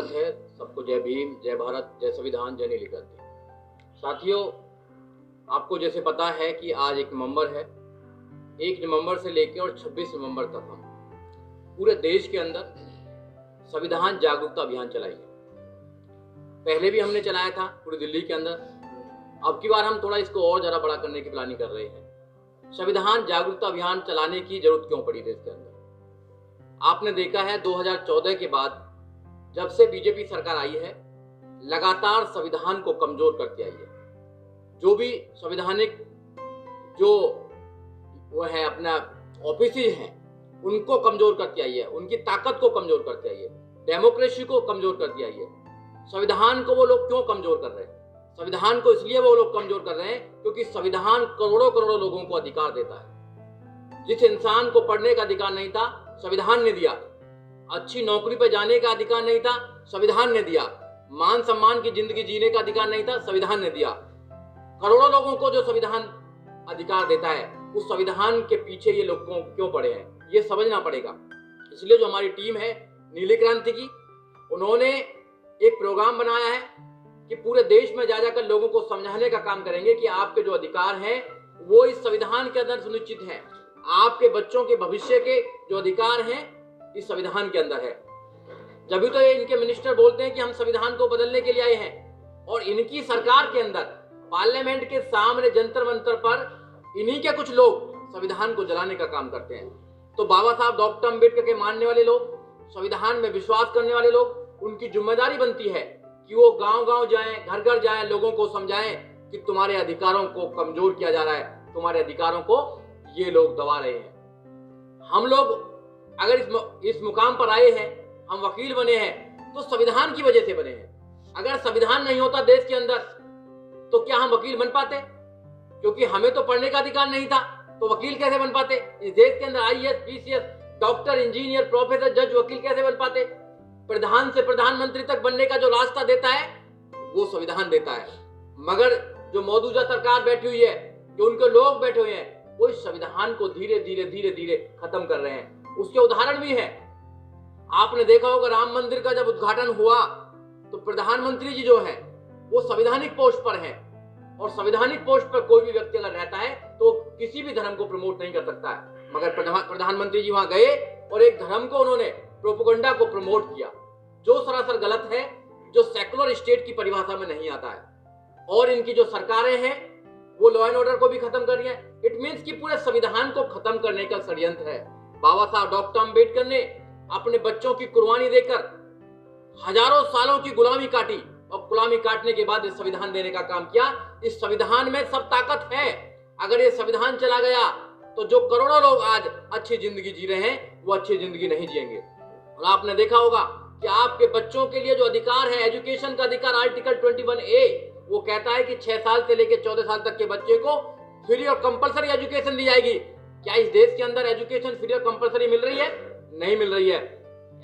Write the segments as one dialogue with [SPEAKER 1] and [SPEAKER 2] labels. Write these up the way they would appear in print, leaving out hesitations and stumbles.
[SPEAKER 1] स्वागत है। सबको जय भीम, जय भारत, जय संविधान, जय नीली क्रांति। साथियों, आपको जैसे पता है कि आज 1 नवंबर है। 1 नवंबर से लेकर और 26 नवंबर तक हम पूरे देश के अंदर संविधान जागरूकता अभियान चलाएंगे। पहले भी हमने चलाया था पूरी दिल्ली के अंदर। अब की बार हम थोड़ा इसको और ज़्यादा बड़ा करने की प्लानिंग कर रहे हैं। संविधान जागरूकता अभियान चलाने की जरूरत क्यों पड़ी देश के अंदर? आपने देखा है 2014 के बाद जब से बीजेपी सरकार आई है, लगातार संविधान को कमजोर करती आई है। जो भी संवैधानिक जो वो है अपना ऑफिसेज हैं, उनको कमजोर करती आई है, उनकी ताकत को कमजोर करती आई है, डेमोक्रेसी को कमजोर करती आई है। संविधान को वो लोग क्यों कमजोर कर रहे हैं? संविधान को इसलिए वो लोग कमजोर कर रहे हैं क्योंकि संविधान करोड़ों करोड़ों लोगों को अधिकार देता है। जिस इंसान को पढ़ने का अधिकार नहीं था, संविधान ने दिया। अच्छी नौकरी पर जाने का अधिकार नहीं था, संविधान ने दिया। मान सम्मान की जिंदगी जीने का अधिकार नहीं था, संविधान ने दिया। करोड़ों लोगों को जो संविधान अधिकार देता है, उस संविधान के पीछे ये लोग क्यों पड़े हैं, ये समझना पड़ेगा। इसलिए जो हमारी टीम है नीली क्रांति की, उन्होंने एक प्रोग्राम बनाया है कि पूरे देश में जा जाकर लोगों को समझाने का काम करेंगे कि आपके जो अधिकार हैं वो इस संविधान के अंदर सुनिश्चित हैं। आपके बच्चों के भविष्य के जो अधिकार हैं इस संविधान के अंदर है। जब भी तो ये इनके मिनिस्टर बोलते हैं कि हम संविधान को बदलने के लिए आए हैं, और इनकी सरकार के अंदर पार्लियामेंट के सामने जंतर मंतर पर इन्हीं के कुछ लोग संविधान को जलाने का काम करते हैं। तो बाबा साहब डॉक्टर अम्बेडकर के मानने वाले लोग, संविधान में विश्वास करने वाले लोग, उनकी जिम्मेदारी बनती है कि वो गांव-गांव जाएं, घर घर जाएं, लोगों को समझाएं कि तुम्हारे अधिकारों को कमजोर किया जा रहा है, तुम्हारे अधिकारों को ये लोग दबा रहे हैं। हम लोग अगर इस मुकाम पर आए हैं, हम वकील बने हैं, तो संविधान की वजह से बने हैं। अगर संविधान नहीं होता देश के अंदर तो क्या हम वकील बन पाते? क्योंकि हमें तो पढ़ने का अधिकार नहीं था, तो वकील कैसे बन पाते? इस देश के अंदर IAS, PCS, doctor, engineer, professor, जज, वकील कैसे बन पाते? प्रधान से प्रधानमंत्री तक बनने का जो रास्ता देता है वो संविधान देता है। मगर जो मौजूदा सरकार बैठी हुई है, जो उनके लोग बैठे हुए हैं, वो इस संविधान को धीरे धीरे खत्म कर रहे हैं। उसके उदाहरण भी है। आपने देखा होगा राम मंदिर का जब उद्घाटन हुआ तो प्रधानमंत्री जी जो है वो संवैधानिक पोस्ट पर हैं, और संवैधानिक पोस्ट पर कोई भी व्यक्ति अगर रहता है तो किसी भी धर्म को प्रमोट नहीं कर सकता है। मगर प्रधानमंत्री जी वहां गए और एक धर्म को उन्होंने प्रोपेगेंडा को प्रमोट किया, जो सरासर गलत है, जो सेकुलर स्टेट की परिभाषा में नहीं आता है। और इनकी जो सरकारें हैं वो लॉ एंड ऑर्डर को भी खत्म कर रही है। इट मीन्स कि पूरे संविधान को खत्म करने का षड्यंत्र है। बाबा साहब डॉक्टर अम्बेडकर ने अपने बच्चों की कुर्बानी देकर हजारों सालों की गुलामी काटी, और गुलामी काटने के बाद इस संविधान देने का काम किया। इस संविधान में सब ताकत है। अगर ये संविधान चला गया तो जो करोड़ों लोग आज अच्छी जिंदगी जी रहे हैं वो अच्छी जिंदगी नहीं जिएंगे। और आपने देखा होगा कि आपके बच्चों के लिए जो अधिकार है, एजुकेशन का अधिकार, आर्टिकल 21A, वो कहता है कि 6 साल से लेकर 14 साल तक के बच्चे को फ्री और कंपलसरी एजुकेशन दी जाएगी। क्या इस देश के अंदर एजुकेशन फ्री और कंपलसरी मिल रही है? नहीं मिल रही है।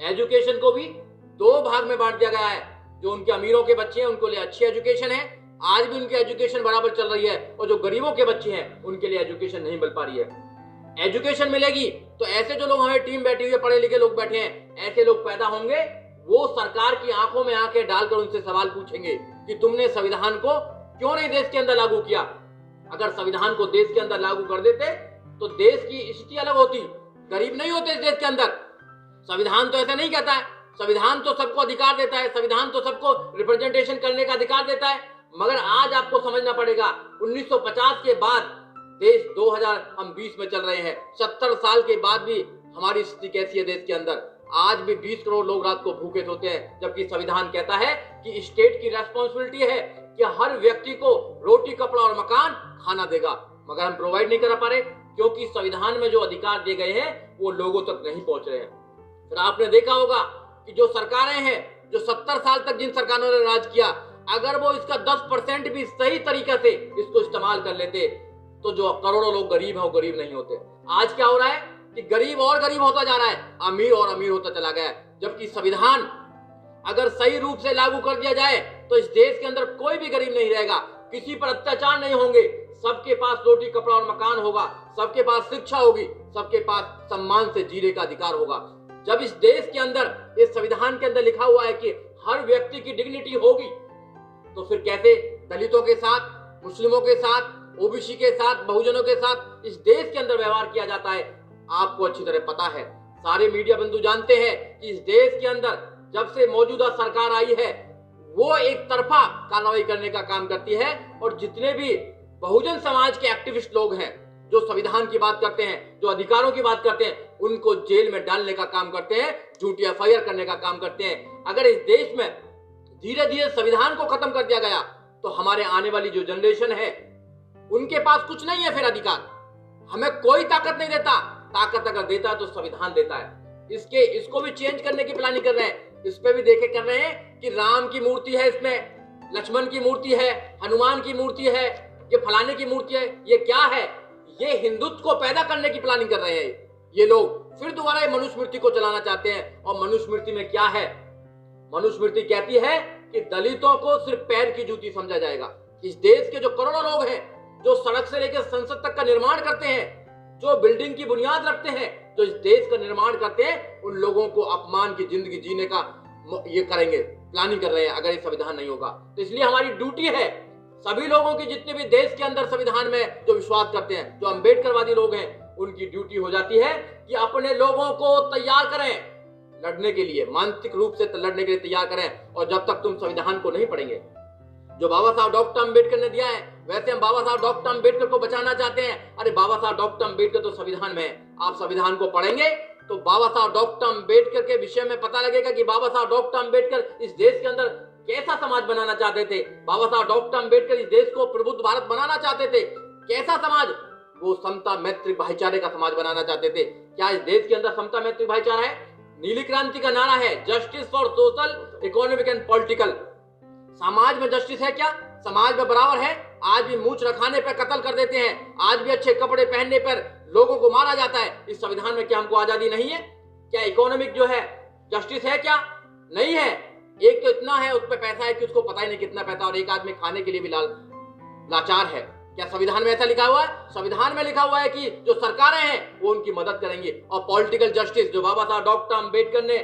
[SPEAKER 1] एजुकेशन को भी 2 भाग में बांट दिया गया है। जो उनके अमीरों के बच्चे हैं उनके लिए अच्छी एजुकेशन है, आज भी उनकी एजुकेशन बराबर चल रही है, और जो गरीबों के बच्चे हैं उनके लिए एजुकेशन नहीं मिल पा रही है। एजुकेशन मिलेगी तो ऐसे जो लोग हमें टीम बैठी हुई है, पढ़े लिखे लोग बैठे हैं, ऐसे लोग पैदा होंगे, वो सरकार की आंखों में आंखें डालकर उनसे सवाल पूछेंगे कि तुमने संविधान को क्यों नहीं देश के अंदर लागू किया। अगर संविधान को देश के अंदर लागू कर देते तो देश की स्थिति अलग होती, गरीब नहीं होते इस देश के अंदर। संविधान तो ऐसा नहीं कहता है। संविधान तो सबको अधिकार देता है, संविधान तो सबको रिप्रेजेंटेशन करने का अधिकार देता है। मगर आज आपको समझना पड़ेगा, 1950 के बाद देश 2020 में चल रहे हैं, 70 साल के बाद भी हमारी स्थिति कैसी है देश के अंदर? आज भी 20 करोड़ लोग रात को भूखे सोते हैं, जबकि संविधान कहता है कि स्टेट की रेस्पॉन्सिबिलिटी है कि हर व्यक्ति को रोटी, कपड़ा और मकान, खाना देगा। मगर हम प्रोवाइड नहीं कर पा रहे क्योंकि संविधान में जो अधिकार दिए गए हैं वो लोगों तक नहीं पहुंच रहे हैं। फिर आपने देखा होगा कि जो सरकारें हैं, जो 70 साल तक जिन सरकारों ने राज किया, अगर वो इसका 10% भी सही तरीके से इसको इस्तेमाल कर लेते तो जो करोड़ों लोग गरीब हैं वो गरीब नहीं होते। आज क्या हो रहा है कि गरीब और गरीब होता जा रहा है, अमीर और अमीर होता चला गया है। जबकि संविधान अगर सही रूप से लागू कर दिया जाए तो इस देश के अंदर कोई भी गरीब नहीं रहेगा, किसी पर अत्याचार नहीं होंगे, सबके पास रोटी, कपड़ा और मकान होगा, सबके पास शिक्षा होगी, सबके पास सम्मान से जीने का अधिकार होगा। जब इस देश के अंदर, इस संविधान के अंदर लिखा हुआ है कि हर व्यक्ति की डिग्निटी होगी, तो फिर कैसे दलितों के साथ, मुस्लिमों के साथ, ओबीसी के साथ, बहुजनों के साथ इस देश के अंदर व्यवहार किया जाता है? आपको अच्छी तरह पता है, सारे मीडिया बंधु जानते हैं कि इस देश के अंदर जब से मौजूदा सरकार आई है वो एक तरफा कार्रवाई करने का काम करती है, और जितने भी बहुजन समाज के एक्टिविस्ट लोग हैं जो संविधान की बात करते हैं, जो अधिकारों की बात करते हैं, उनको जेल में डालने का काम करते हैं, झूठी एफआईआर करने का काम करते हैं। अगर इस देश में धीरे धीरे संविधान को खत्म कर दिया गया तो हमारे आने वाली जो जनरेशन है उनके पास कुछ नहीं है फिर अधिकार। हमें कोई ताकत नहीं देता, ताकत अगर देता तो संविधान देता है। इसको भी चेंज करने की प्लानिंग कर रहे हैं। इस पे भी देखे कर रहे हैं कि राम की मूर्ति है, इसमें लक्ष्मण की मूर्ति है, हनुमान की मूर्ति है, ये फलाने की मूर्ति है। ये क्या है? ये हिंदुत्व को पैदा करने की प्लानिंग कर रहे हैं ये लोग। फिर दोबारा ये मनुस्मृति को चलाना चाहते हैं। और मनुस्मृति में क्या है? मनुस्मृति कहती है कि दलितों को सिर्फ पैर की जूती समझा जाएगा। इस देश के जो करोड़ों लोग हैं जो सड़क से लेकर संसद तक का निर्माण करते हैं, जो बिल्डिंग की बुनियाद रखते हैं, जो इस देश का निर्माण करते हैं, उन लोगों को अपमान की जिंदगी जीने का ये करेंगे, प्लानिंग कर रहे हैं अगर ये संविधान नहीं होगा। तो इसलिए हमारी ड्यूटी है सभी लोगों की, जितने भी देश के अंदर संविधान में जो विश्वास करते हैं, जो अम्बेडकरवादी लोग हैं, उनकी ड्यूटी हो जाती है कि अपने लोगों को तैयार करें लड़ने के लिए, मानसिक रूप से लड़ने के लिए तैयार करें। और जब तक तुम संविधान को नहीं पढ़ेंगे जो बाबा साहब डॉक्टर अम्बेडकर ने दिया है, वैसे हम बाबा साहब डॉक्टर अम्बेडकर को बचाना चाहते हैं। अरे बाबा साहब डॉक्टर अम्बेडकर तो संविधान में है। आप संविधान को पढ़ेंगे तो बाबा साहब डॉक्टर अम्बेडकर के विषय में पता लगेगा कि बाबा साहब डॉक्टर अम्बेडकर इस देश के अंदर कैसा समाज बनाना चाहते थे। बाबा साहब डॉक्टर अम्बेडकर इस देश को प्रबुद्ध भारत बनाना चाहते थे। कैसा समाज? वो समता मैत्री भाईचारे का समाज बनाना चाहते थे। क्या इस देश के अंदर समता मैत्री भाईचारा है? नीली क्रांति का नारा है justice for social, economic and political. समाज में जस्टिस है क्या? समाज में बराबर है? आज भी मूंछ रखाने पर कत्ल कर देते हैं, आज भी अच्छे कपड़े पहनने पर लोगों को मारा जाता है। इस संविधान में क्या हमको आजादी नहीं है? क्या इकोनॉमिक जो है जस्टिस है क्या? नहीं है। एक तो इतना है उस पर पैसा है कि उसको पता ही नहीं कितना पैसा, और एक आदमी खाने के लिए भी लाचार है। क्या संविधान में ऐसा लिखा हुआ है? संविधान में लिखा हुआ है कि जो सरकारें हैं वो उनकी मदद करेंगी। और पॉलिटिकल जस्टिस जो बाबा साहब डॉक्टर अम्बेडकर ने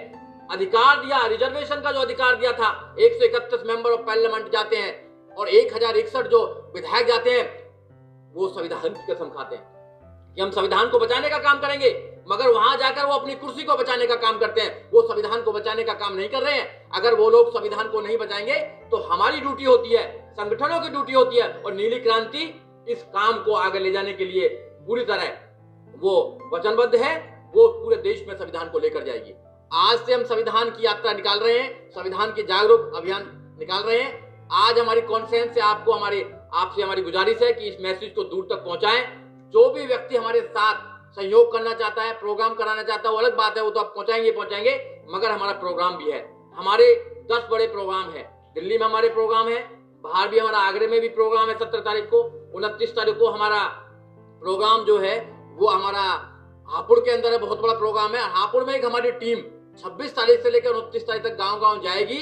[SPEAKER 1] अधिकार दिया, रिजर्वेशन का जो अधिकार दिया था, 131 मेंबर ऑफ पार्लियामेंट जाते हैं और 1061 जो विधायक जाते हैं, वो संविधान की कसम खाते हैं कि हम संविधान को बचाने का काम करेंगे, मगर वहां जाकर वो अपनी कुर्सी को बचाने का काम करते हैं। वो संविधान को बचाने का काम नहीं कर रहे हैं। अगर वो लोग संविधान को नहीं बचाएंगे तो हमारी ड्यूटी होती है, संगठनों की ड्यूटी होती है। और नीली क्रांति इस काम को आगे ले जाने के लिए पूरी तरह वो वचनबद्ध है। वो पूरे देश में संविधान को लेकर जाएगी। आज से हम संविधान की यात्रा निकाल रहे हैं, संविधान की जागरूक अभियान निकाल रहे हैं। आज हमारी कॉन्फ्रेंस से आपसे हमारी गुजारिश है कि इस मैसेज को दूर तक पहुंचाएं। जो भी व्यक्ति हमारे साथ सहयोग करना चाहता है, प्रोग्राम कराना चाहता है, वो अलग बात है, वो तो आप पहुंचाएंगे। मगर हमारा प्रोग्राम भी है, हमारे 10 बड़े प्रोग्राम है। दिल्ली में हमारे प्रोग्राम है, बाहर भी हमारा, आगरे में भी प्रोग्राम है 17 तारीख को। 29 तारीख को हमारा प्रोग्राम जो है वो हमारा हापुड़ के अंदर है, बहुत बड़ा प्रोग्राम है। हापुड़ में एक हमारी टीम 26 तारीख से लेकर 29 तारीख तक गांव-गांव जाएगी,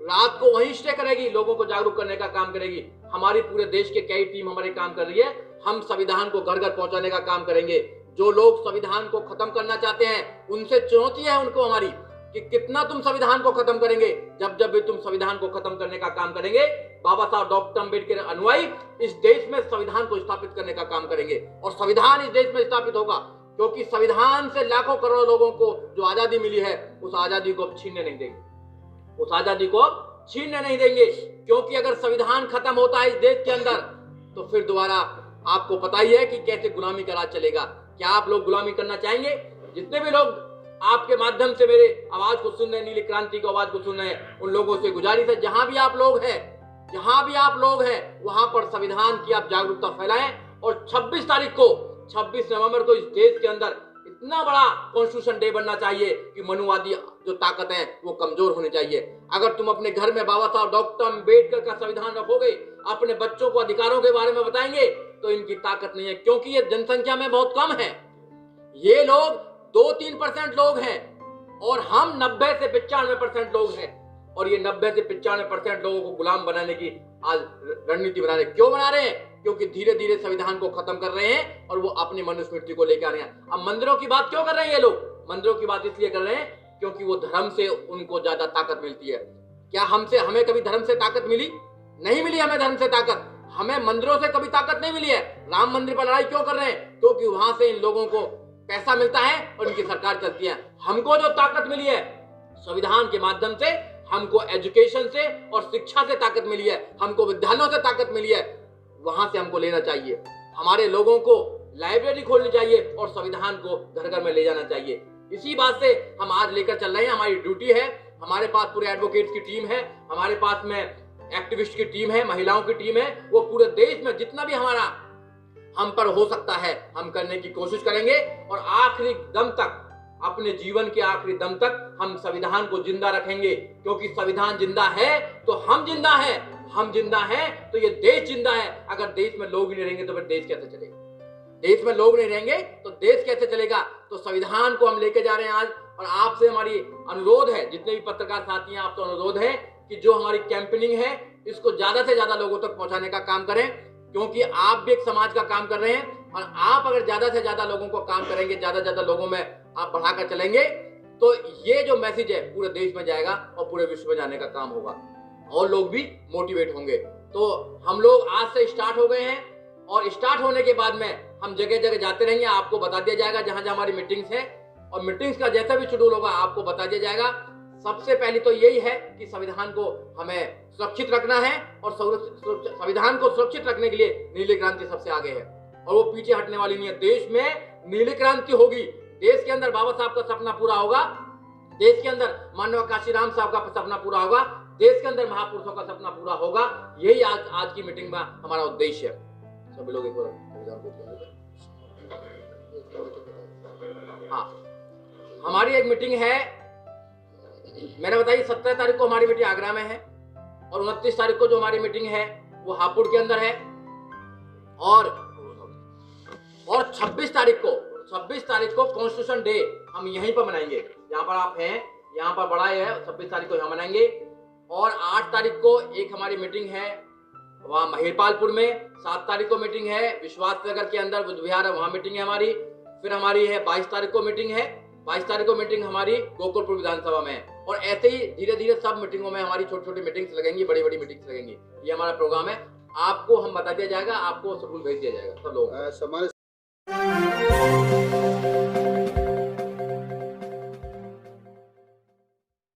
[SPEAKER 1] रात को वहीं स्टे करेगी, लोगों को जागरूक करने का काम करेगी। हमारी पूरे देश के कई टीम हमारे काम कर रही है। हम संविधान को घर घर पहुंचाने का काम करेंगे। जो लोग संविधान को खत्म करना चाहते हैं उनसे चुनौती है उनको हमारी कि कितना तुम संविधान को खत्म करेंगे। जब भी तुम संविधान को खत्म करने का काम करेंगे, बाबा साहब डॉक्टर अम्बेडकर अनुयायी इस देश में संविधान को स्थापित करने का काम करेंगे। और संविधान इस देश में स्थापित होगा क्योंकि संविधान से लाखों करोड़ों लोगों को जो आजादी मिली है उस आजादी को अब छीनने नहीं देंगे, उस आजादी को अब छीनने नहीं देंगे। क्योंकि अगर संविधान खत्म होता है इस देश के अंदर तो फिर दोबारा आपको पता ही है कि कैसे गुलामी का राज चलेगा। क्या आप लोग गुलामी करना चाहेंगे? जितने भी लोग आपके माध्यम से मेरे आवाज को सुन रहे हैं, नीली क्रांति की आवाज को सुन रहे हैं, उन लोगों से गुजारिश है जहां भी आप लोग हैं वहां पर संविधान की आप जागरूकता फैलाएं। और 26 नवंबर को इस देश के अंदर इतना बड़ा कॉन्स्टिट्यूशन डे बनना चाहिए कि मनुवादी जो ताकत है वो कमजोर होनी चाहिए। अगर तुम अपने घर में बाबा साहब डॉक्टर अम्बेडकर का संविधान रखोगे, अपने बच्चों को अधिकारों के बारे में बताएंगे, तो इनकी ताकत नहीं है। क्योंकि ये जनसंख्या में बहुत कम है, ये लोग 2-3% लोग हैं और हम 90 से 95% लोग हैं। और ये 90 से 95% लोगों को गुलाम बनाने की आज रणनीति बना रहे हैं। क्यों बना रहे हैं? क्योंकि धीरे धीरे संविधान को खत्म कर रहे हैं और वो अपनी मनुस्मृति को लेकर आ रहे हैं। अब मंदिरों की बात क्यों कर रहे हैं ये लोग? मंदिरों की बात इसलिए कर रहे हैं क्योंकि वो धर्म से उनको ज्यादा ताकत मिलती है। क्या हमें कभी धर्म से ताकत मिली? नहीं मिली हमें धर्म से ताकत। हमें मंदिरों से कभी ताकत नहीं मिली है। राम मंदिर पर लड़ाई क्यों कर रहे हैं? क्योंकि वहां से इन लोगों को पैसा मिलता है और इनकी सरकार चलती है। हमको जो ताकत मिली है संविधान के माध्यम से, हमको एजुकेशन से और शिक्षा से ताकत मिली है, हमको विद्यालयों से ताकत मिली है, वहां से हमको लेना चाहिए। हमारे लोगों को लाइब्रेरी खोलनी चाहिए और संविधान को घर घर में ले जाना चाहिए। इसी बात से हम आज लेकर चल रहे हैं। हमारी ड्यूटी है। हमारे पास पूरे एडवोकेट्स की टीम है, हमारे पास में एक्टिविस्ट की टीम है, महिलाओं की टीम है। वो पूरे देश में जितना भी हमारा हम पर हो सकता है हम करने की कोशिश करेंगे और आखिरी दम तक, अपने जीवन के आखिरी दम तक हम संविधान को जिंदा रखेंगे। क्योंकि संविधान जिंदा है तो हम जिंदा हैं, हम जिंदा हैं तो ये देश जिंदा है। अगर देश में लोग ही नहीं रहेंगे तो फिर देश कैसे चलेगा? देश में लोग नहीं रहेंगे तो देश कैसे चलेगा? तो संविधान को हम लेके जा रहे हैं आज। और आपसे हमारी अनुरोध है, जितने भी पत्रकार साथी हैं, आपसे अनुरोध है कि जो हमारी कैंपेनिंग है इसको ज्यादा से ज्यादा लोगों तक पहुंचाने का काम करें। क्योंकि आप भी एक समाज का काम कर रहे हैं और आप अगर ज्यादा से ज्यादा लोगों को काम करेंगे, ज्यादा से ज्यादा लोगों में आप बढ़ाकर चलेंगे तो ये जो मैसेज है पूरे देश में जाएगा और पूरे विश्व में जाने का काम होगा और लोग भी मोटिवेट होंगे। तो हम लोग आज से स्टार्ट हो गए हैं और स्टार्ट होने के बाद में हम जगह जगह जाते रहेंगे। आपको बता दिया जाएगा जहां जहां हमारी मीटिंग्स है और मीटिंग्स का जैसा भी शेड्यूल होगा आपको बता दिया जाएगा। सबसे पहले तो यही है कि संविधान को हमें सुरक्षित रखना है और संविधान को सुरक्षित रखने के लिए नीली क्रांति सबसे आगे है और वो पीछे हटने वाली नहीं है। देश में नीली क्रांति होगी। देश के अंदर बाबा साहब का सपना पूरा होगा, देश के अंदर मानव काशीराम साहब का सपना पूरा होगा, देश के अंदर महापुरुषों का सपना पूरा होगा। यही आज की मीटिंग में हमारा उद्देश्य है। सभी लोग एक बार हाँ, हमारी एक मीटिंग है, मैंने बताई 17 तारीख को हमारी मीटिंग आगरा में है और 29 तारीख को जो हमारी मीटिंग है वो हापुड़ के अंदर है और 26 तारीख को कॉन्स्टिट्यूशन डे हम यहीं पर मनाएंगे। यहाँ पर आप हैं, यहाँ पर बड़ा है, 26 तारीख को यहाँ मनाएंगे। और 8 तारीख को एक हमारी मीटिंग है वहाँ महिपालपुर में, 7 तारीख को मीटिंग है विश्वास नगर के अंदर बुद्ध विहार है, वहाँ मीटिंग है हमारी। फिर हमारी है 22 तारीख को मीटिंग है, 22 तारीख को मीटिंग हमारी गोकुलपुर विधानसभा में है। और ऐसे ही धीरे धीरे सब मीटिंगों में हमारी छोटी छोटी मीटिंग्स लगेंगी, बड़ी बड़ी मीटिंग्स लगेंगी। ये हमारा प्रोग्राम है। आपको हम बता दिया जाएगा, आपको शेड्यूल भेज दिया जाएगा सब लोग।